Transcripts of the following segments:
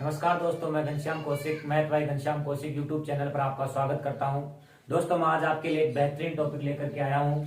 नमस्कार दोस्तों, मैं Ghanshyam Kaushik math bye Ghanshyam Kaushik YouTube channel पर आपका स्वागत करता हूं। दोस्तों, मैं आज आपके लिए एक बेहतरीन टॉपिक लेकर के आया हूं।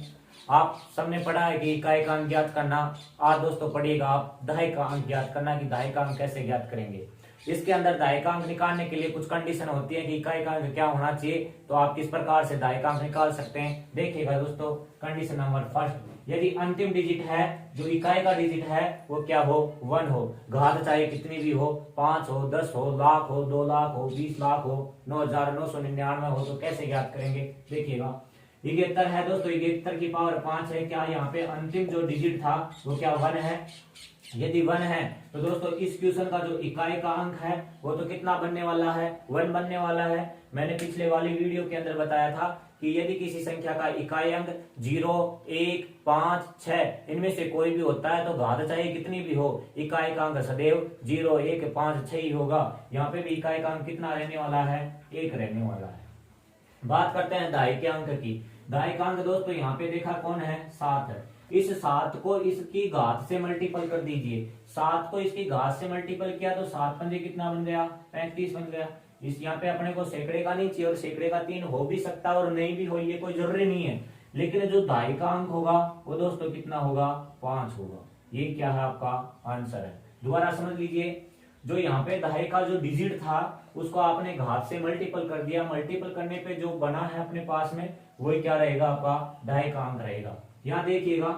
आप सबने पढ़ा है कि इकाई का अंक ज्ञात करना। आज दोस्तों पढ़िएगा आप दहाई का अंक ज्ञात करना कि दहाई का अंक कैसे ज्ञात करेंगे। इसके अंदर दहाई का अंक निकालने के लिए कुछ कंडीशन होती है कि इकाई का अंक क्या होना चाहिए, तो आप किस प्रकार से दहाई का अंक निकाल सकते हैं। देखिएगा दोस्तों, कंडीशन नंबर फर्स्ट, यदि अंतिम डिजिट है, जो इकाई का डिजिट है वो क्या हो, 1 हो। घात चाहे कितनी भी हो, 5 हो, 10 हो, लाख हो, 2 लाख हो, 20 लाख हो, 9,999 हो, तो कैसे ज्ञात करेंगे। देखिएगा 71 है दोस्तों, 71 की पावर 5 है। क्या यहाँ पे अंतिम जो डिजिट था वो क्या 1 है। यदि 1 है तो दोस्तों इस क्वेश्चन का जो इकाई का अंक है वो तो कितना बनने वाला है, 1 बनने वाला है। मैंने पिछले वाली वीडियो के अंदर बताया था कि यदि किसी संख्या का इकाई अंक 0, 1, 5, 6 इनमें से कोई भी होता है तो घात चाहे कितनी भी हो, इकाई का अंक सदैव 0, 1, 5, 6 ही होगा। यहाँ पे भी इकाई का अंक कितना रहने वाला है, 1 रहने वाला है। बात करते हैं दहाई के अंक की। दहाई का अंक दोस्तों यहाँ पे देखा कौन है, 7 है। इस 7 को इसकी घात से मल्टीपल कर दीजिए। 7 को इसकी घात से मल्टीपल किया तो 7 पंजे कितना बन गया, 35 बन गया। इस यहाँ पे अपने को सैकड़े का नहीं चाहिए, और सैकड़े का 3 हो भी सकता है और नहीं भी हो, ये कोई जरूरी नहीं है। लेकिन जो दहाई का अंक होगा वो दोस्तों कितना होगा, 5 होगा। ये क्या है, आपका आंसर है। दोबारा समझ लीजिए, जो यहाँ पे दहाई का जो डिजिट था उसको आपने घात से मल्टीपल कर दिया। मल्टीपल करने पे जो बना है अपने पास में वही क्या रहेगा, आपका दहाई का अंक रहेगा। यहाँ देखिएगा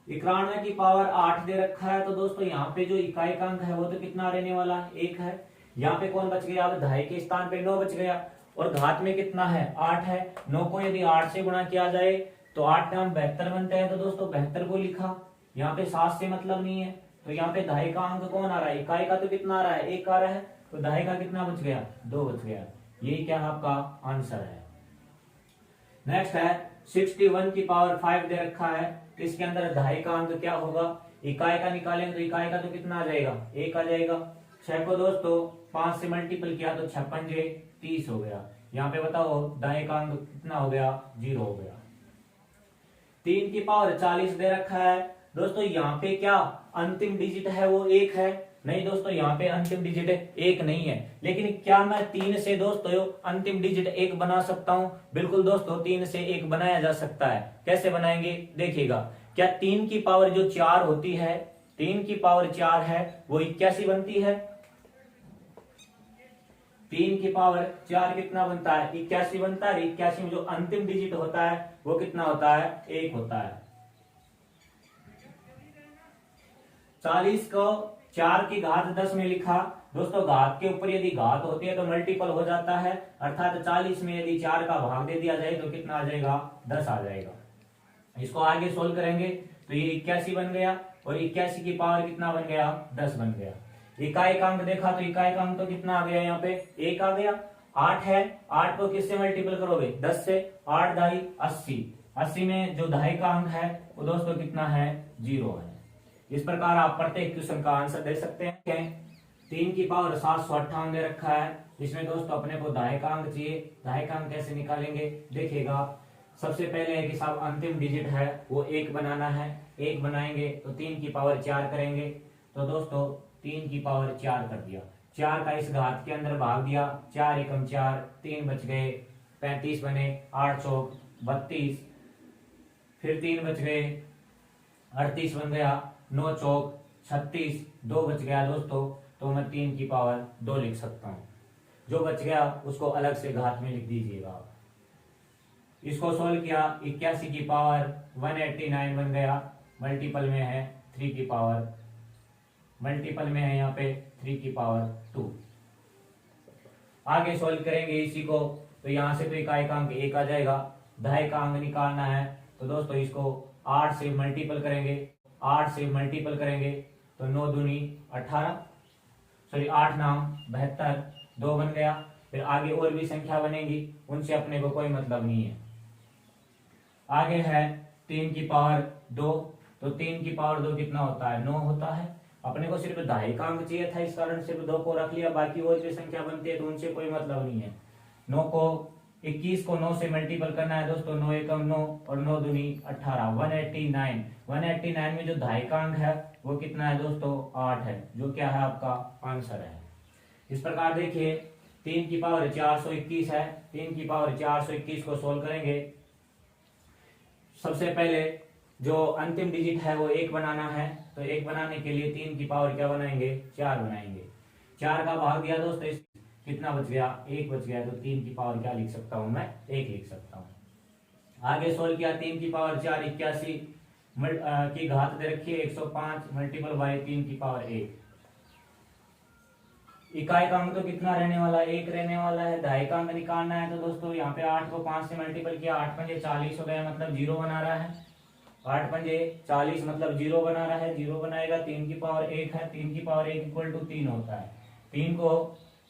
91 की पावर 8 दे रखा है, तो दोस्तों यहाँ पे जो इकाई का अंक है वो तो कितना रहने वाला है, 1 है। यहाँ पे कौन बच गया, अब दहाई के स्थान पे 9 बच गया, और घात में कितना है, 8 है। 9 को यदि 8 से गुणा किया जाए तो 8 नाम 72 बनते हैं, तो दोस्तों 72 को लिखा। यहाँ पे 7 से मतलब नहीं है, तो यहाँ पे दहाई का अंक कौन आ रहा है, इकाई का तो कितना आ रहा है, 1 आ रहा है, तो दहाई का कितना बच गया, 2 बच गया। यही क्या है, आपका आंसर है। नेक्स्ट है 61 की पावर 5 दे रखा है। इसके अंदर दहाई का अंक क्या होगा, इकाई का निकालेंगे तो इकाई का तो कितना आ जाएगा, 1 आ जाएगा। 6 को दोस्तों 5 से मल्टीपल किया तो 6 पंजे 30 हो गया। यहाँ पे बताओ दहाई का अंक कितना हो गया, 0 हो गया। 3 की पावर 40 दे रखा है। दोस्तों यहाँ पे क्या अंतिम डिजिट है वो 1 है, नहीं दोस्तों यहाँ पे अंतिम डिजिट 1 नहीं है। लेकिन क्या मैं 3 से दोस्तों अंतिम डिजिट 1 बना सकता हूं, बिल्कुल दोस्तों 3 से 1 बनाया जा सकता है। कैसे बनाएंगे, देखिएगा। क्या 3 की पावर जो 4 होती है, 3 की पावर 4 है वो 81 बनती है। 3 की पावर 4 कितना बनता है, 81 बनता है। 81 में जो अंतिम डिजिट होता है वो कितना होता है, 1 होता है। 40 को 4 की घात 10 में लिखा। दोस्तों घात के ऊपर यदि घात होती है तो मल्टीपल हो जाता है, अर्थात 40 में यदि 4 का भाग दे दिया जाए तो कितना आ जाएगा, 10 आ जाएगा। इसको आगे सोल्व करेंगे तो ये 81 बन गया, और 81 की पावर कितना बन गया, 10 बन गया। इकाई का अंक देखा तो इकाई का अंक तो कितना आ गया, यहाँ पे 1 आ गया। 8 है, 8 को किससे मल्टीपल करोगे, 10 से। 8 दाई 80, 80 में जो दहाई का अंक है वो दोस्तों कितना है, 0 है। इस प्रकार आप प्रत्येक क्वेश्चन का आंसर दे सकते हैं। 3 की पावर 758 दे रखा है। इसमें दोस्तों अपने को दहाई का अंक चाहिए। दहाई का अंक कैसे निकालेंगे, देखिएगा। सबसे पहले है कि साहब अंतिम डिजिट है वो 1 बनाना है। 1 बनाएंगे तो 3 की पावर 4 करेंगे, तो दोस्तों 3 की पावर 4 कर दिया। 4 का इस घात के अंदर भाग दिया, 4 एकम 4, 3 बच गए, 35 बने, 8 चौक 32, फिर 3 बच गए, 38 बन गया, 9 चौक 36, 2 बच गया दोस्तों, तो मैं 3 की पावर 2 लिख सकता हूं। जो बच गया उसको अलग से घात में लिख दीजिएगा आप। इसको सोल्व किया, 81 की पावर 189 बन गया, मल्टीपल में है 3 की पावर, मल्टीपल में है यहाँ पे 3 की पावर 2। आगे सोल्व करेंगे इसी को, तो यहां से तो इकाई का अंक 1 आ जाएगा। दहाई का अंक निकालना है तो दोस्तों इसको 8 से मल्टीपल करेंगे। 8 से मल्टीपल करेंगे तो 9 दूनी 18, सॉरी 8 नाम 72, 2 बन गया। फिर आगे और भी संख्या बनेगी, उनसे अपने को कोई मतलब नहीं है। आगे है 3 की पावर 2, तो 3 की पावर 2 कितना होता है, 9 होता है। अपने को सिर्फ दहाई का अंक चाहिए था, इस कारण सिर्फ 2 को रख लिया, बाकी और जो संख्या बनती है तो उनसे कोई मतलब नहीं है। 9 को 21 को 9 से मल्टीपल करना है दोस्तों, 9 एकम 9 और 9 दूनी 18, 189। 189 में जो दहाई का अंक है वो कितना है दोस्तों 8 है, जो क्या है आपका आंसर है। इस प्रकार देखिए 3 की पावर 421 है, 3 की पावर 421 को सोल्व करेंगे। सबसे पहले जो अंतिम डिजिट है वो 1 बनाना है, तो 1 बनाने के लिए 3 की पावर क्या बनाएंगे 4 बनाएंगे। 4 का भाग दिया दोस्तों, कितना बच गया 1 बच गया, तो 3 की पावर क्या लिख सकता हूं मैं 1 लिख सकता हूं। आगे सोल्व किया 3 की पावर 4 81 की घात दे रखी है 105 मल्टीपल बाय 3 की पावर 1। इकाई का अंक तो कितना रहने वाला है 1 रहने वाला है। दहाई का अंक निकालना है, तो दोस्तों यहाँ पे 8 को 5 से मल्टीपल किया, 8 पंजे 40 हो गया, मतलब 0 बना रहा है। 8 पंजे 40 मतलब 0 बना रहा है, 0 बनाएगा। 3 की पावर 1 है, 3 की पावर 1 इक्वल टू 3 होता है। 3 को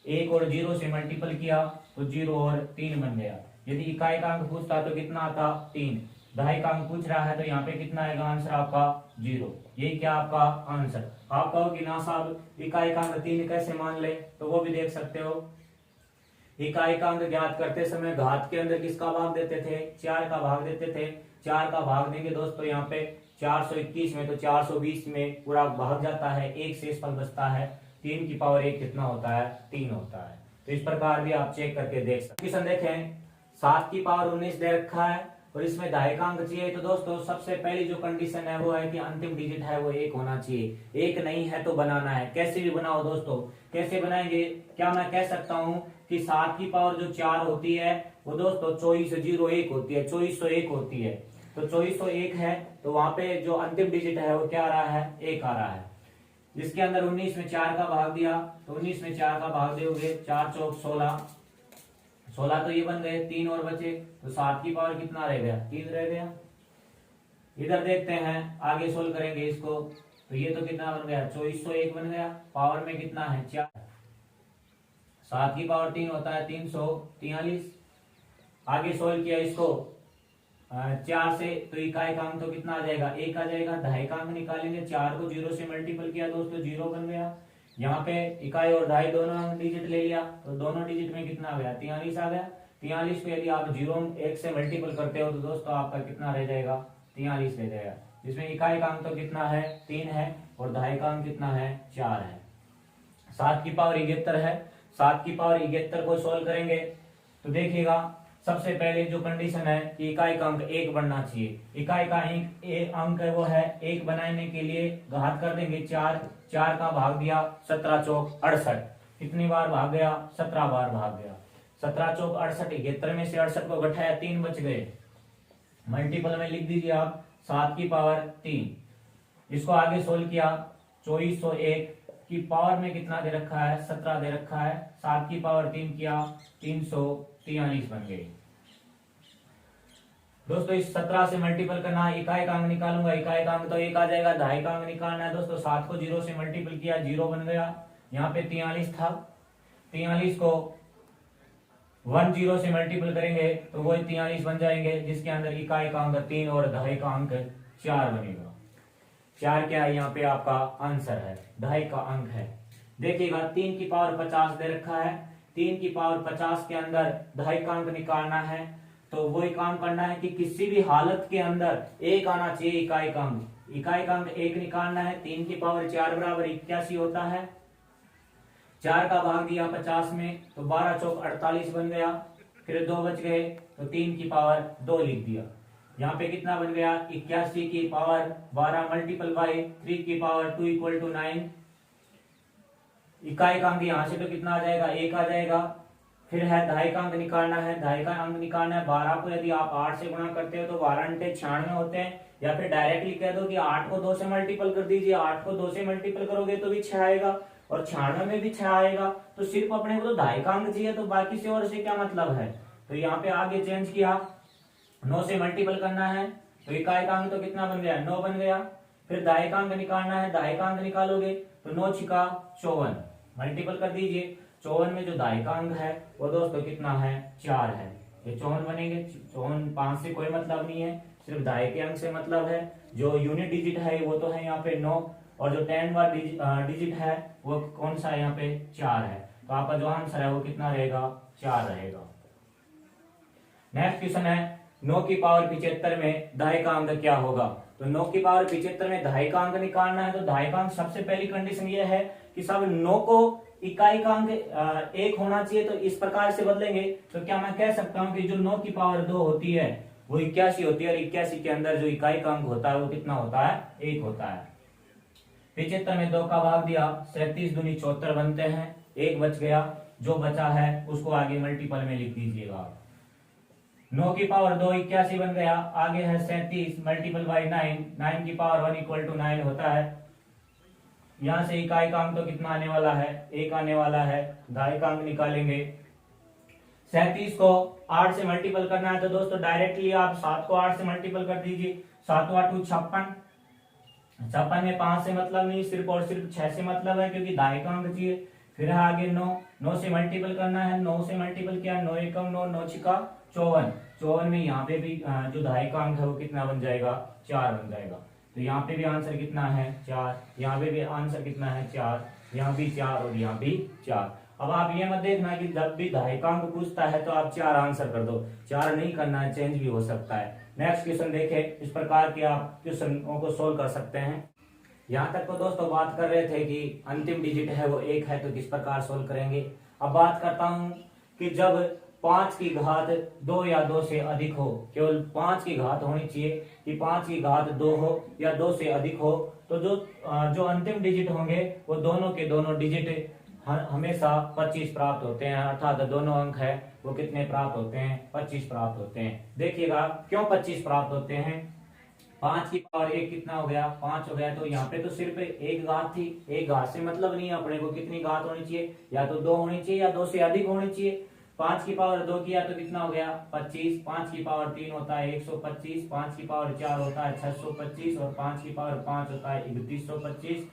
1 और 0 से मल्टीपल किया तो 0 और 3 बन गया। यदि इकाई का अंक पूछता तो कितना आता 3, दहाई का अंक पूछ रहा है तो यहाँ पे कितना आएगा आंसर आपका 0। यही क्या आपका आंसर। आप कहो कि ना साहब इकाई का अंक 3 कैसे मान ले, तो वो भी देख सकते हो। इकाई का अंक ज्ञात करते समय घात के अंदर किसका भाग देते थे 4 का भाग देते थे। 4 का भाग देंगे दोस्तों यहाँ पे 421 में, तो 420 में पूरा भाग जाता है, 1 शेष फल बचता है। 3 की पावर 1 कितना होता है 3 होता है। तो इस प्रकार भी आप चेक करके देख सकते। क्वेश्चन देखें 7 की पावर 19 दे रखा है और इसमें दहाई का अंक चाहिए, तो दोस्तों सबसे पहली जो कंडीशन है वो है कि अंतिम डिजिट है वो 1 होना चाहिए। 1 नहीं है तो बनाना है, कैसे भी बनाओ दोस्तों। कैसे बनाएंगे, क्या मैं कह सकता हूं कि 7 की पावर जो 4 होती है वो दोस्तों 2401 होती है, 2401 होती है। तो 2401 है तो वहां पे जो अंतिम डिजिट है वो क्या आ रहा है 1 आ रहा है। जिसके अंदर 19 में 4 का भाग दिया, तो 19 में 4 का भाग दोगे 4 चौक 16, 16 तो ये बन गए, 3 और बचे, तो 7 की पावर कितना रह गया 3 रह गया। इधर देखते हैं आगे सोल्व करेंगे इसको, तो ये तो कितना बन गया 2401 बन गया। पावर में कितना है 4, 7 की पावर 3 होता है 343। आगे सोल्व किया इसको 4 से, तो इकाई का अंक तो कितना आ जाएगा 1 आ जाएगा। दहाई का अंक निकालेंगे, 4 को 0 से मल्टीपल किया दोस्तों 0 बन गया। यहाँ पे इकाई और दहाई दोनों डिजिट ले लिया, तो दोनों डिजिट में कितना आ गया 43 आ गया। 43 को यदि आप 1 से मल्टीपल करते हो तो दोस्तों आपका कितना रह जाएगा 43 रह जाएगा। जिसमें इकाई का अंक तो कितना है 3 है और दहाई का अंक कितना है 4 है। 7 की पावर 71 है, 7 की पावर 71 को सोल्व करेंगे तो देखिएगा सबसे पहले जो कंडीशन है कि इकाई का अंक 1 बनना चाहिए। इकाई का अंक वो है 1 बनाने के लिए घात कर देंगे 4, 4 का भाग दिया 17 चौक 68, कितनी बार भाग गया 17 बार भाग गया। 17 चौक 68, 71 में से 68 को घटाया 3 बच गए। मल्टीपल में लिख दीजिए आप 7 की पावर 3। इसको आगे सोल्व किया 2401 की पावर में कितना दे रखा है 17 दे रखा है। 7 की पावर 3 किया 343 बन गई। दोस्तों इस 17 से मल्टीपल करना है, इकाई का अंक निकालूंगा, इकाई का अंक तो 1 आ जाएगा। दहाई का अंक निकालना है दोस्तों, 7 को 0 से मल्टीपल किया 0 बन गया। यहाँ पे 43 था, 43 को 1 0 से मल्टीपल करेंगे तो वही 43 बन जाएंगे, जिसके अंदर इकाई का अंक 3 और दहाई का अंक 4 बनेगा। 4 क्या है यहाँ पे आपका आंसर है, दहाई का अंक है। देखिएगा 3 की पावर 50 दे रखा है, 3 की पावर 50 के अंदर दहाई का अंक निकालना है, तो वही काम करना है कि किसी भी हालत के अंदर 1 आना चाहिए इकाई का अंक। इकाई का अंक 1 निकालना है। 3 की पावर 4 बराबर 81 होता है। 4 का भाग दिया 50 में तो 12 चौक 48 बन गया, फिर 2 बच गए तो 3 की पावर 2 लिख दिया। यहाँ पे कितना बन गया 81 की पावर 12 मल्टीपल बाई 3 की पावर 2 इक्वल टू 9। इकाई का अंक यहाँ से तो कितना आ जाएगा 1 आ जाएगा। फिर है दहाई का अंक निकालना है, दहाई का अंक निकालना है 12 को यदि आप 8 से गुणा करते हो तो 12 × 96 होते हैं, या फिर डायरेक्टली कह दो कि 8 को 2 से मल्टीपल कर दीजिए। 8 को 2 से मल्टीपल करोगे तो भी 6 आएगा और 96 में भी 6 आएगा। तो सिर्फ अपने को तो दहाई का अंक चाहिए, तो बाकी से और से क्या मतलब है। तो यहाँ पे आगे चेंज किया, 9 से मल्टीपल करना है तो इकाई का अंक तो कितना बन गया 9 बन गया। फिर दहाई का अंक निकालना है, दहाई का अंक निकालोगे तो 9 छिका 54 मल्टीपल कर दीजिए। 54 में जो दहाई का अंक है वो दोस्तों कितना है 4 है, ये 54 बनेंगे। 54 5 से कोई मतलब नहीं है, सिर्फ दहाई के अंक से मतलब है। जो यूनिट डिजिट है वो तो है यहाँ पे 9, और जो 10 बार डिजिट है वो कौन सा है यहाँ पे 4 है। तो आपका जो आंसर है वो कितना रहेगा 4 रहेगा। नेक्स्ट क्वेश्चन है 9 की पावर 75 में दहाई का अंक क्या होगा। तो 9 की पावर 75 में दहाई का अंक निकालना है। तो दहाई का अंक सबसे पहली कंडीशन ये है कि सब 9 को इकाई का अंक 1 होना चाहिए। तो इस प्रकार से बदलेंगे तो क्या मैं कह सकता हूं कि जो 9 की पावर 2 होती है वो 81 होती है, और 81 के अंदर जो इकाई का अंक होता है वो कितना होता है, 1 होता है। 75 में 2 का भाग दिया, 37 दूनी 74 बनते हैं, 1 बच गया, जो बचा है उसको आगे मल्टीपल में लिख दीजिएगा। 9 की पावर 2 81 बन गया, आगे है 37 मल्टीपल बाई 9, 9 की पावर 1 इक्वल टू 9 होता है। यहां से इकाई का अंक तो कितना आने वाला है, 1 आने वाला है, दहाई का अंक निकालेंगे। 37 को 8 से मल्टीपल करना है, तो दोस्तों डायरेक्टली आप 7 को 8 से मल्टीपल कर दीजिए। 7 8 56, 56 में 5 से मतलब नहीं, सिर्फ और सिर्फ 6 से मतलब है, क्योंकि दहाई का अंक चाहिए। फिर है आगे 9, 9 से मल्टीपल करना है, 9 से मल्टीपल किया, 9 एकम 9, 9 छिका 54, 54 में यहाँ पे भी जो दहाई का अंक है वो कितना बन जाएगा, 4 बन जाएगा। तो यहाँ पे भी आंसर कितना है, 4, यहाँ पे भी आंसर कितना है, 4, यहाँ भी 4 और यहाँ भी 4। अब आप ये मत देखना कि जब भी दहाई का अंक पूछता है तो आप 4 आंसर कर दो, 4 नहीं करना है, चेंज भी हो सकता है। नेक्स्ट क्वेश्चन देखें, इस प्रकार के आप क्वेश्चनों को सोल्व कर सकते हैं। यहाँ तक तो दोस्तों बात कर रहे थे कि अंतिम डिजिट है वो 1 है, तो किस प्रकार सोल्व करेंगे। अब बात करता हूं कि जब 5 की घात 2 या 2 से अधिक हो, केवल 5 की घात होनी चाहिए कि 5 की घात 2 हो या 2 से अधिक हो, तो जो अंतिम डिजिट होंगे वो दोनों के दोनों डिजिट हमेशा 25 प्राप्त होते हैं, अर्थात दोनों अंक है वो कितने प्राप्त होते हैं, 25 प्राप्त होते हैं। देखिएगा क्यों 25 प्राप्त होते हैं। 5 की पावर 1 कितना हो गया, 5 हो गया। तो यहाँ पे तो सिर्फ एक घात थी, एक घात से मतलब नहीं है, अपने को कितनी घात होनी चाहिए, या तो 2 होनी चाहिए या 2 से अधिक होनी चाहिए। 5 की पावर 2 किया तो कितना हो गया, 25। 5 की पावर 3 होता है 125, 5 की पावर 4 होता है 625, और 5 की पावर 5 होता है 3125,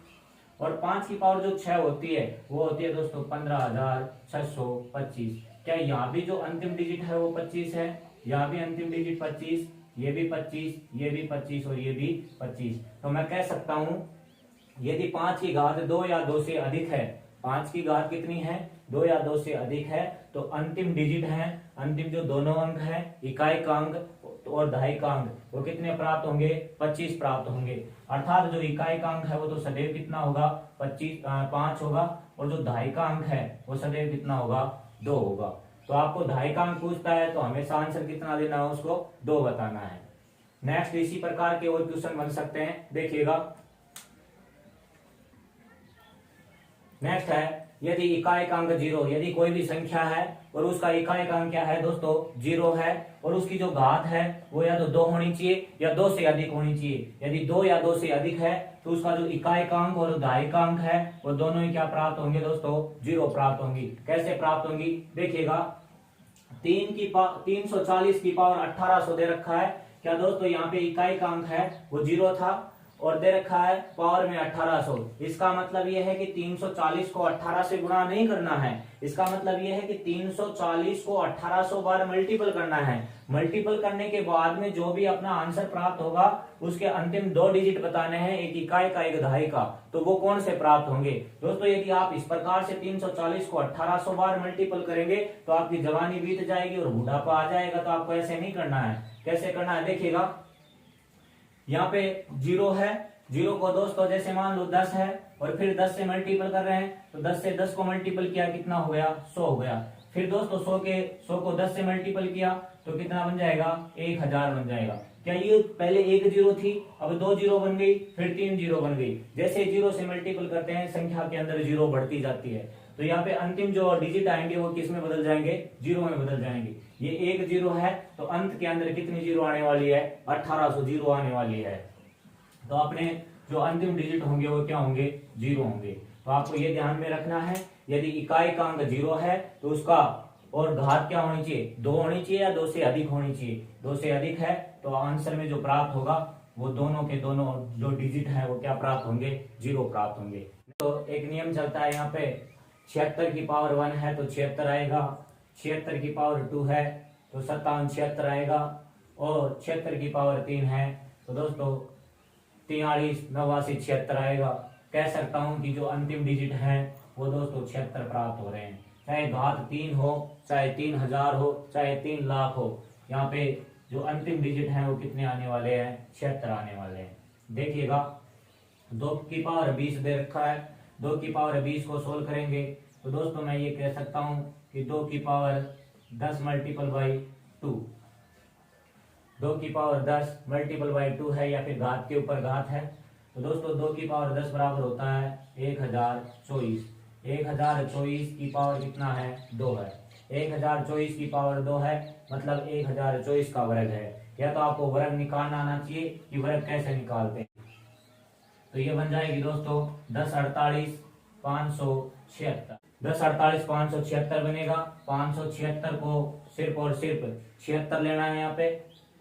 और 5 की पावर जो 6 होती है वो होती है दोस्तों 15625। क्या यहाँ भी जो अंतिम डिजिट है वो 25 है, यहाँ भी अंतिम डिजिट 25, ये भी 25, ये भी 25 और ये भी 25। तो मैं कह सकता हूं यदि 5 की घात 2 या 2 से अधिक है, 5 की घात कितनी है, 2 या 2 से अधिक है, तो अंतिम डिजिट है, अंतिम जो दोनों अंक है, इकाई का अंक और दहाई का अंक, वो कितने प्राप्त होंगे, 25 प्राप्त होंगे। अर्थात जो इकाई का अंक है वो तो सदैव कितना होगा, 5 होगा, और जो दहाई का अंक है वो सदैव कितना होगा, 2 होगा। तो आपको दहाई का अंक पूछता है तो हमेशा आंसर कितना देना है, उसको 2 बताना है। नेक्स्ट इसी प्रकार के और क्वेश्चन बन सकते हैं, देखिएगा। नेक्स्ट है, यदि इकाई का अंक 0, यदि कोई भी संख्या है और उसका इकाई का अंक क्या है दोस्तों, 0 है, और उसकी जो घात है वो या तो 2 होनी चाहिए या 2 से अधिक होनी चाहिए। यदि 2 या 2 से अधिक है तो उसका जो इकाई का अंक और दहाई का अंक है वो दोनों ही क्या प्राप्त होंगे दोस्तों, 0 प्राप्त होंगी। कैसे प्राप्त होंगी, देखिएगा। 340 की पावर 1800 दे रखा है। क्या दोस्तों यहाँ पे इकाई का अंक है वो 0 था और दे रखा है पावर में 1800। इसका मतलब यह है कि 340 को 18 से गुणा नहीं करना है, इसका मतलब यह है कि 340 को 1800 बार मल्टीपल करना है। मल्टीपल करने के बाद में जो भी अपना आंसर प्राप्त होगा उसके अंतिम 2 डिजिट बताने हैं, एक इकाई का एक दहाई का, तो वो कौन से प्राप्त होंगे दोस्तों। यदि आप इस प्रकार से 340 को 1800 बार मल्टीपल करेंगे तो आपकी जवानी बीत जाएगी और बुढ़ापा आ जाएगा। तो आपको ऐसे नहीं करना है। कैसे करना है, देखिएगा। यहाँ पे 0 है, 0 को दोस्तों जैसे मान लो 10 है और फिर 10 से मल्टीपल कर रहे हैं, तो 10 से 10 को मल्टीपल किया कितना हो गया, 100 हो गया। फिर दोस्तों 100 को 10 से मल्टीपल किया तो कितना बन जाएगा, 1000 बन जाएगा। क्या ये पहले 1 0 थी, अब 2 0 बन गई, फिर 3 0 बन गई। जैसे 0 से मल्टीपल करते हैं संख्या के अंदर 0 बढ़ती जाती है, तो यहाँ पे अंतिम जो डिजिट आएंगे वो किस में बदल जाएंगे, 0 में बदल जाएंगे। ये 1 0 है तो अंत के अंदर कितनी 0 आने वाली है, 1800 0 आने वाली है। तो अपने जो अंतिम डिजिट होंगे वो क्या होंगे, 0 होंगे। तो आपको ये ध्यान में रखना है, यदि इकाई का अंक 0 है तो उसका और घात क्या होनी चाहिए, 2 होनी चाहिए या 2 से अधिक होनी चाहिए। 2 से अधिक है तो आंसर में जो प्राप्त होगा वो दोनों के दोनों जो डिजिट है वो क्या प्राप्त होंगे, 0 प्राप्त होंगे। तो एक नियम चलता है यहाँ पे, 76 की पावर 1 है तो 76 आएगा, 76 की पावर 2 है तो 57 76 आएगा, और 76 की पावर 3 है तो दोस्तों 43 89 76 आएगा। कह सकता हूं कि जो अंतिम डिजिट है वो दोस्तों 76 प्राप्त हो रहे हैं। चाहे घात 3 हो, चाहे 3000 हो, चाहे 3 लाख हो, यहाँ पे जो अंतिम डिजिट है वो कितने आने वाले हैं, 76 आने वाले हैं। देखिएगा 2 की पावर 20 दे रखा है, 2 की पावर 20 को सोल्व करेंगे तो दोस्तों मैं ये कह सकता हूं कि 2 की पावर 10 मल्टीपल बाई 2, 2 की पावर 10 मल्टीपल बाई 2 है या फिर घात के ऊपर घात है। तो दोस्तों 2 की पावर 10 बराबर होता है 1024। 1024 की पावर कितना है, 2 है। 1024 की पावर 2 है, मतलब 1024 का वर्ग है। या तो आपको वर्ग निकालना आना चाहिए कि वर्ग कैसे निकालते हैं। तो ये बन जाएगी दोस्तों 10 48 576। 10 48 576 बनेगा। 576 को सिर्फ और सिर्फ 76 लेना है यहाँ पे।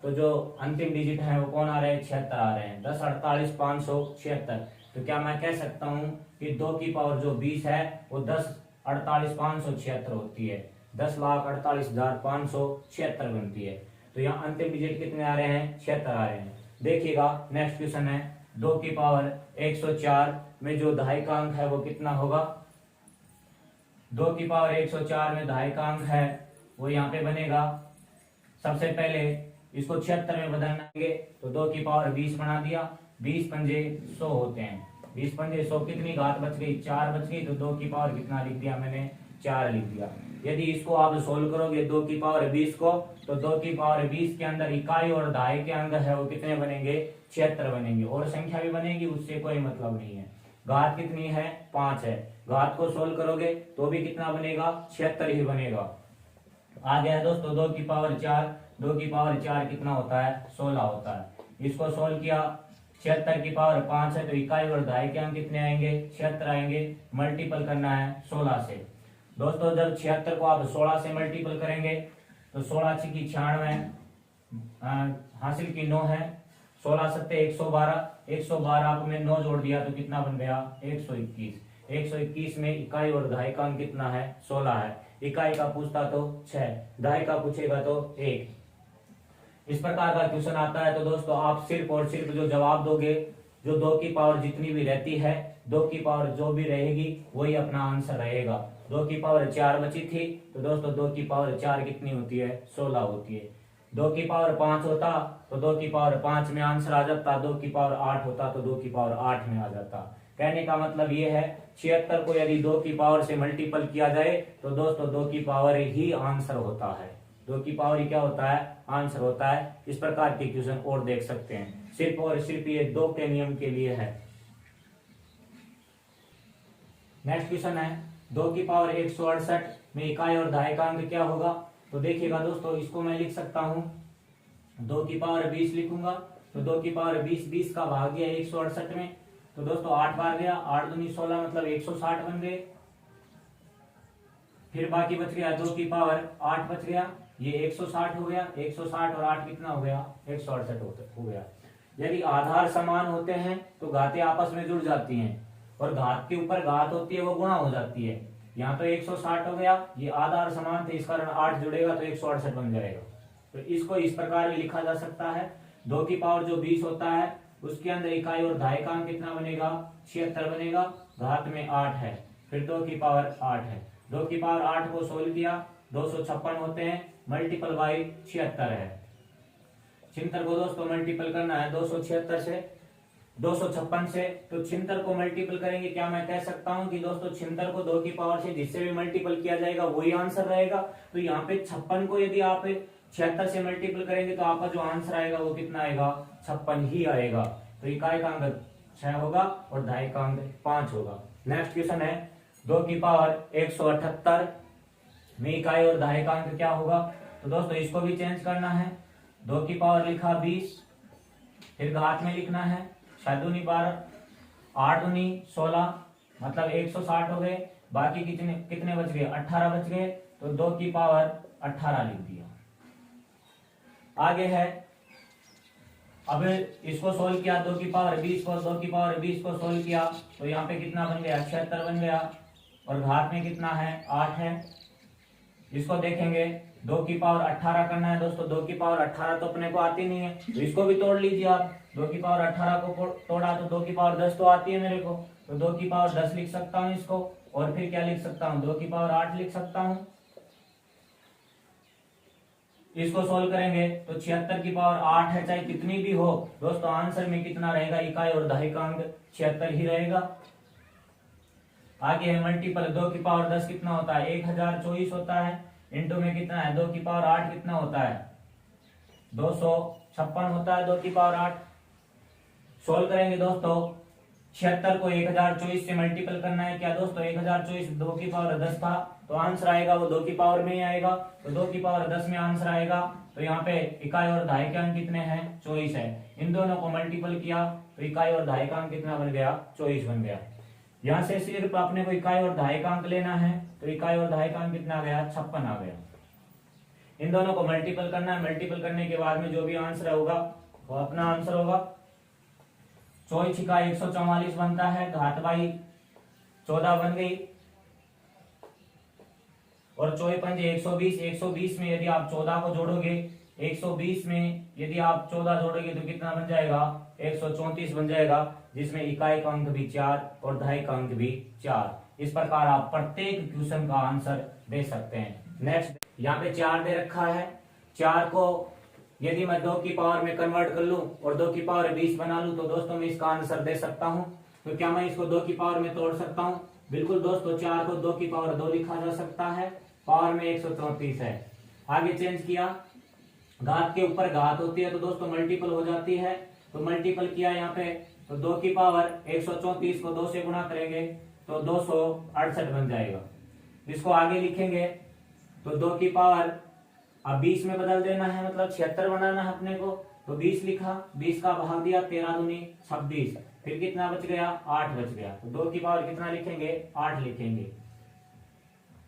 तो जो अंतिम डिजिट है वो कौन आ रहे हैं, 76 आ रहे हैं। 10 48 576। तो क्या मैं कह सकता हूँ कि 2 की पावर जो 20 है वो 10 48 576 होती है, 10,48,576 बनती है। तो यहाँ अंतिम डिजिट कितने आ रहे हैं, 76 आ रहे हैं। देखिएगा नेक्स्ट क्वेश्चन है 2 की पावर 104 में जो दहाई का अंक है वो कितना होगा। 2 की पावर 104 में दहाई का अंक है वो यहाँ पे बनेगा। सबसे पहले इसको 76 में बदलना है तो 2 की पावर 20 बना दिया, 20 पंजे 100 होते हैं। 20 पंजे 100, कितनी घात बच गई, 4 बच गई। तो 2 की पावर कितना लिख दिया मैंने, 4 लिख दिया। यदि इसको आप सोल्व करोगे 2 की पावर 20 को, तो 2 की पावर 20 के अंदर इकाई और दहाई के अंक है वो कितने बनेंगे, 76 बनेंगे। और संख्या भी बनेगी, उससे कोई मतलब नहीं है। घात कितनी है, 5 है। घात को सोल्व करोगे तो भी कितना बनेगा, 76 ही बनेगा। आ गया है दोस्तों 2 की पावर 4। 2 की पावर 4 कितना होता है, 16 होता है। इसको सोल्व किया, 76 की पावर 5 है तो इकाई और दहाई के अंक कितने आएंगे, 76 आएंगे। मल्टीपल करना है 16 से। दोस्तों जब 76 को आप 16 से मल्टीपल करेंगे तो 16 की 96 हासिल की 9 है। 16 सत्ते 112, 112 आपने 9 जोड़ दिया तो कितना बन गया, 121। 121 में इकाई और दहाई का अंक कितना है, 16 है। इकाई का पूछता तो 6, दहाई का पूछेगा तो 1। इस प्रकार का क्वेश्चन आता है तो दोस्तों आप सिर्फ और सिर्फ जो जवाब दोगे, जो 2 की पावर जितनी भी रहती है, 2 की पावर जो भी रहेगी वही अपना आंसर रहेगा। 2 की पावर 4 बची थी तो दोस्तों 2 की पावर 4 कितनी होती है, 16 होती है। 2 की पावर 5 होता तो 2 की पावर 5 में आंसर आ जाता। 2 की पावर 8 होता तो 2 की पावर 8 में आ जाता। कहने का मतलब ये है 76 को यदि 2 की पावर से मल्टीपल किया जाए तो दोस्तों 2 की पावर ही आंसर होता है। 2 की पावर ही क्या होता है, आंसर होता है। इस प्रकार के क्वेश्चन और देख सकते हैं, सिर्फ और सिर्फ ये 2 के नियम के लिए है। नेक्स्ट क्वेश्चन है 2 की पावर 168 में इकाई और दहाई का अंक क्या होगा। तो देखिएगा दोस्तों इसको मैं लिख सकता हूं 2 की पावर 20 लिखूंगा। तो 2 की पावर 20 का भाग दिया 168 में तो दोस्तों 8 बार गया, 8 दूनी 16 मतलब 160 बन गए। फिर बाकी बच गया 2 की पावर 8 बच गया, ये 160 हो गया। 160 और 8 कितना हो गया, 168 हो गया। यदि आधार समान होते हैं तो घातें आपस में जुड़ जाती हैं और घात के ऊपर घात होती है वो गुणा हो जाती है। यहाँ तो 160 हो गया, ये आधार समान थे इस कारण 8 जुड़ेगा तो 168 बन जाएगा। तो इसको इस प्रकार भी लिखा जा सकता है 2 की पावर जो 20 होता है उसके अंदर इकाई और दहाई का अंक कितना बनेगा, 76 बनेगा। घात में 8 है, फिर 2 की पावर 8 है। 2 की पावर 8 को सोल्व किया 256 होते हैं, मल्टीपल बाई 76 है। 76 को दोस्तों मल्टीपल करना है 256 से, 256 से। तो 76 को मल्टीपल करेंगे, क्या मैं कह सकता हूं कि दोस्तों 76 को 2 की पावर से जिससे भी मल्टीपल किया जाएगा वही आंसर रहेगा। तो यहाँ पे 56 को यदि आप 76 से मल्टीपल करेंगे तो आपका जो आंसर आएगा वो कितना आएगा, 56 ही आएगा। तो इकाई का अंक 6 होगा और दहाई का अंक 5 होगा। नेक्स्ट क्वेश्चन है 2 की पावर 178 में इकाई और दहाई का अंक क्या होगा। तो दोस्तों इसको भी चेंज करना है। 2 की पावर लिखा 20, फिर घात में लिखना है 6 दूनी 12, 8 दूनी 16 मतलब 160 हो गए। बाकी कितने बच गए, 18 बच गए। तो 2 की पावर 18 लिख दिया। आगे है अब इसको सोल्व किया 2 की पावर 20 को, 2 की पावर 20 को सोल्व किया तो यहाँ पे कितना बन गया, 76 बन गया। और घात में कितना है, 8 है। इसको देखेंगे 2 की पावर 18 करना है दोस्तों। 2 की पावर 18 तो अपने को आती नहीं है तो इसको भी तोड़ लीजिए आप। 2 की पावर 18 को तोड़ा तो 2 की पावर 10 तो आती है मेरे को, तो 2 की पावर 10 लिख सकता हूँ इसको। और फिर क्या लिख सकता हूँ, 2 की पावर 8 लिख सकता हूँ। इसको सोल्व करेंगे तो 76 की पावर 8 है, चाहे कितनी भी हो दोस्तों, आंसर में कितना रहेगा, इकाई और दहाइकांक 76 ही रहेगा। आगे है मल्टीपल, 2 की पावर 10 कितना होता है, 1024 होता है। इंटू में कितना है, 2 की पावर 8 कितना होता है, 256 होता है, 2 की पावर 8। सोल्व करेंगे दोस्तों, 76 को 1024 से मल्टीपल करना है। क्या दोस्तों, 1024 2 की पावर 10 था, तो आंसर आएगा वो 2 की पावर में ही आएगा। तो 2 की पावर 10 में आंसर आएगा। तो यहाँ पे इकाई और दहाइकांक कितने हैं, 24 है। इन दोनों को मल्टीपल किया तो इकाई और दहाइकांक कितना बन गया, 24 बन गया। यहाँ से सिर्फ आपने को इकाई और दहाइकांक लेना है, तो इकाई और दहाइकांक कितना आ गया, 56 आ गया। इन दोनों को मल्टीपल करना है। मल्टीपल करने के बाद में जो भी आंसर होगा वो अपना आंसर होगा। 24 का 144 बनता है, घात बाई 14 बन गई, और 24 पंजे 120। 120 में यदि आप 14 को जोड़ोगे, 120 में यदि आप 14 जोड़ोगे तो कितना बन जाएगा, 134 बन जाएगा, जिसमें इकाई का अंक भी 4 और दहाई का अंक भी 4। इस प्रकार आप प्रत्येक क्वेश्चन का आंसर दे सकते हैं। नेक्स्ट, यहाँ पे 4 दे रखा है। 4 को यदि मैं 2 की पावर में कन्वर्ट कर लूं और 2 की पावर 20 बना लूं तो दोस्तों मैं इसका आंसर दे सकता हूं। तो क्या मैं इसको 2 की पावर में तोड़ सकता हूं? बिल्कुल दोस्तों, 4 को 2 की पावर 2 लिखा जा सकता है, पावर में 134 है। आगे चेंज किया, घात के ऊपर घात होती है तो दोस्तों मल्टीपल हो जाती है, तो मल्टीपल किया यहाँ पे, तो 2 की पावर 134 को 2 से गुणा करेंगे तो 268 बन जाएगा। इसको आगे लिखेंगे तो 2 की पावर अब 20 में बदल देना है, मतलब 76 बनाना है अपने को, तो 20 लिखा, 20 का भाग दिया, 13 दूनी 26, फिर कितना बच गया, 8 बच गया। तो 2 की पावर कितना लिखेंगे, 8 लिखेंगे।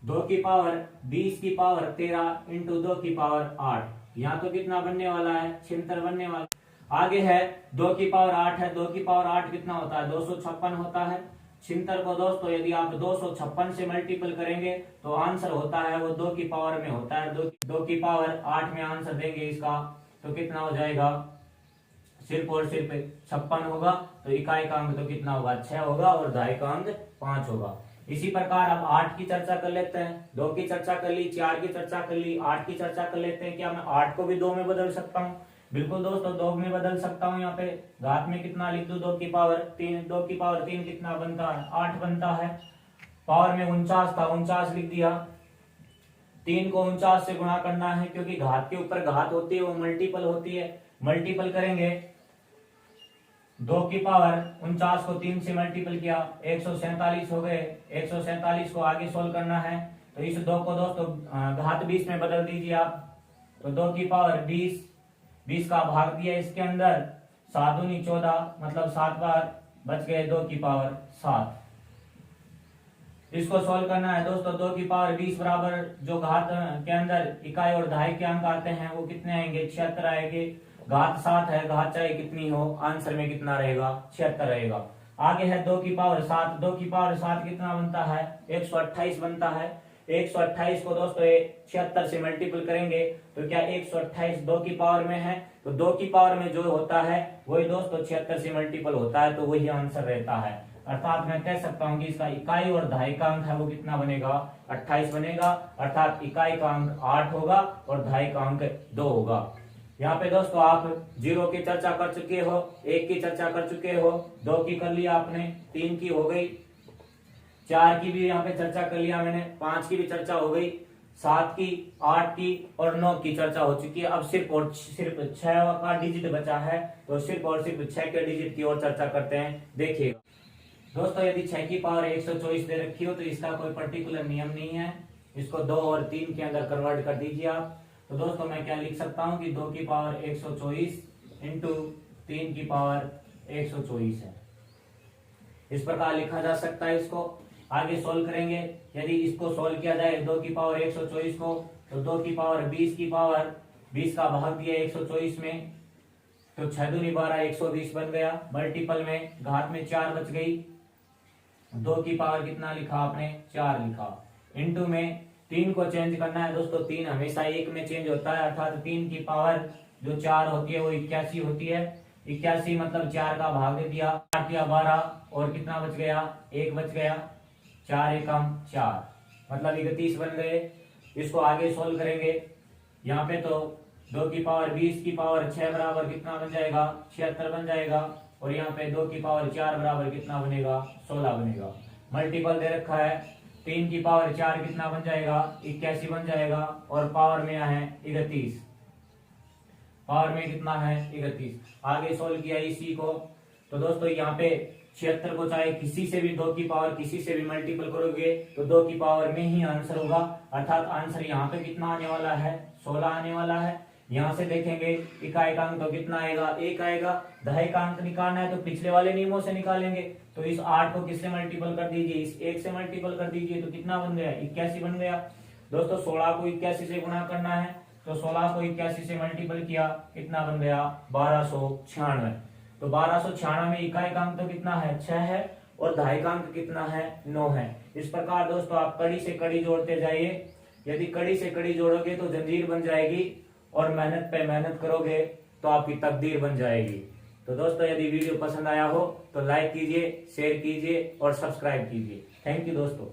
2 की पावर 20 की पावर 13 इंटू 2 की पावर 8, यहाँ तो कितना बनने वाला है, 76 बनने वाला। आगे है 2 की पावर 8 है, 2 की पावर 8 कितना होता है, 256 होता है। 76 को दोस्तों यदि आप 256 से मल्टीपल करेंगे तो आंसर होता है वो 2 की पावर में होता है। 2 की पावर 8 में आंसर देंगे इसका तो कितना हो जाएगा, सिर्फ और सिर्फ 56 होगा। तो इकाई का अंक तो कितना होगा, 6 होगा, और दहाई का अंक 5 होगा। इसी प्रकार अब 8 की चर्चा कर लेते हैं। 2 की चर्चा कर ली, 4 की चर्चा कर ली, 8 की चर्चा कर लेते हैं। क्या मैं 8 को भी 2 में बदल सकता हूँ? बिल्कुल दोस्तों, 2 में बदल सकता हूँ। यहाँ पे घात में कितना लिख दू, 2 की पावर 3, 2 की पावर 3 कितना बनता है, 8 बनता है। पावर में 49 था, 49 लिख दिया। 3 को 49 से गुणा करना है, क्योंकि घात के ऊपर घात होती है वो मल्टीपल होती है। मल्टीपल करेंगे, 2 की पावर 49 को 3 से मल्टीपल किया, 147 हो गए। 147 को आगे सोल्व करना है, तो इस 2 को दोस्तों घात 20 में बदल दीजिए आप। तो 2 की पावर 20, 20 का भाग दिया इसके अंदर, 7 दूनी 14, मतलब 7 बार बच गए, 2 की पावर 7। इसको सोल्व करना है दोस्तों। 2 की पावर 20 बराबर जो घात के अंदर इकाई और दहाई के अंक आते हैं वो कितने आएंगे, 76 आएंगे। घात 7 है, घात चाहे कितनी हो, आंसर में कितना रहेगा, 76 रहेगा। आगे है 2 की पावर 7। 2 की पावर 7 कितना बनता है, 128 बनता है। 128 को दोस्तों 76 से मल्टीपल करेंगे तो क्या 128 2 की पावर में है, तो 2 की पावर में जो होता है वही दोस्तों 76 से मल्टीपल होता है, तो वही आंसर रहता है। अर्थात मैं कह सकता हूं कि इसका इकाई और दहाई का अंक है वो कितना बनेगा, 28 बनेगा। अर्थात इकाई का अंक 8 होगा और दहाई का अंक 2 होगा। यहाँ पे दोस्तों आप 0 की चर्चा कर चुके हो, 1 की चर्चा कर चुके हो, 2 की कर लिया आपने, 3 की हो गई, 4 की भी यहाँ पे चर्चा कर लिया मैंने, 5 की भी चर्चा हो गई, 7 की, 8 की और 9 की चर्चा हो चुकी है। अब सिर्फ और सिर्फ 6 का डिजिट बचा है, तो सिर्फ और सिर्फ 6 के डिजिट की ओर चर्चा करते हैं। देखिएगा दोस्तों, यदि 6 की पावर 124 दे रखी हो तो इसका कोई पर्टिकुलर नियम नहीं है, इसको 2 और 3 के अंदर कन्वर्ट कर दीजिए आप। तो दोस्तों मैं क्या लिख सकता हूँ कि 2 की पावर 124 इंटू 3 की पावर 124 है, इस प्रकार लिखा जा सकता है। इसको आगे सोल्व करेंगे, यदि इसको सोल्व किया जाए 2 की पावर 124 को, तो 2 की पावर 20 की पावर 20 का भाग दिया 124 में, तो 6 दूनी 12 120 बन गया। मल्टीपल में घात में 4 बच गई, 2 की पावर कितना लिखा आपने, 4 लिखा। इंटू में 3 को चेंज करना है दोस्तों, 3 हमेशा 1 में चेंज होता है, अर्थात 3 की पावर जो 4 होती है वो 81 होती है। 81 मतलब 4 का भाग दे दिया, 8 दिया 12 और कितना बच गया, 1 बच गया, 4 एकम 4 मतलब 31 बन गए। इसको आगे सोल्व करेंगे यहाँ पे तो 2 की पावर 20 की पावर 6 बराबर कितना बन जाएगा, 76 बन जाएगा। और यहाँ पे 2 की पावर 4 बराबर कितना बनेगा, 16 बनेगा। मल्टीपल दे रखा है, 3 की पावर 4 कितना बन जाएगा, 81 बन जाएगा। और पावर में है 31, पावर में कितना है 31। आगे सोल्व किया इसी को, तो दोस्तों यहाँ पे 76 को चाहे किसी से भी 2 की पावर किसी से भी मल्टीपल करोगे तो 2 की पावर में ही आंसर होगा, अर्थात आंसर यहाँ पे कितना आने वाला है, 16 आने वाला है। यहाँ से देखेंगे इकाई का अंक तो कितना आएगा, 1 आएगा। दहाई का अंक निकालना है तो पिछले वाले नियमों से निकालेंगे। तो इस 8 को किससे मल्टीपल कर दीजिए, इस 1 से मल्टीपल कर दीजिए, तो कितना बन गया, 81 बन गया। दोस्तों 16 को 81 से गुणा करना है, तो 16 को 81 से मल्टीपल किया, कितना बन गया, 1296। तो 1296 में इकाई का अंक तो कितना है, 6 है, और दहाई का अंक कितना है, 9 है। इस प्रकार दोस्तों आप कड़ी से कड़ी जोड़ते जाइए। यदि कड़ी से कड़ी जोड़ोगे तो जंजीर बन जाएगी, और मेहनत पे मेहनत करोगे तो आपकी तकदीर बन जाएगी। तो दोस्तों यदि वीडियो पसंद आया हो तो लाइक कीजिए, शेयर कीजिए और सब्सक्राइब कीजिए। थैंक यू दोस्तों।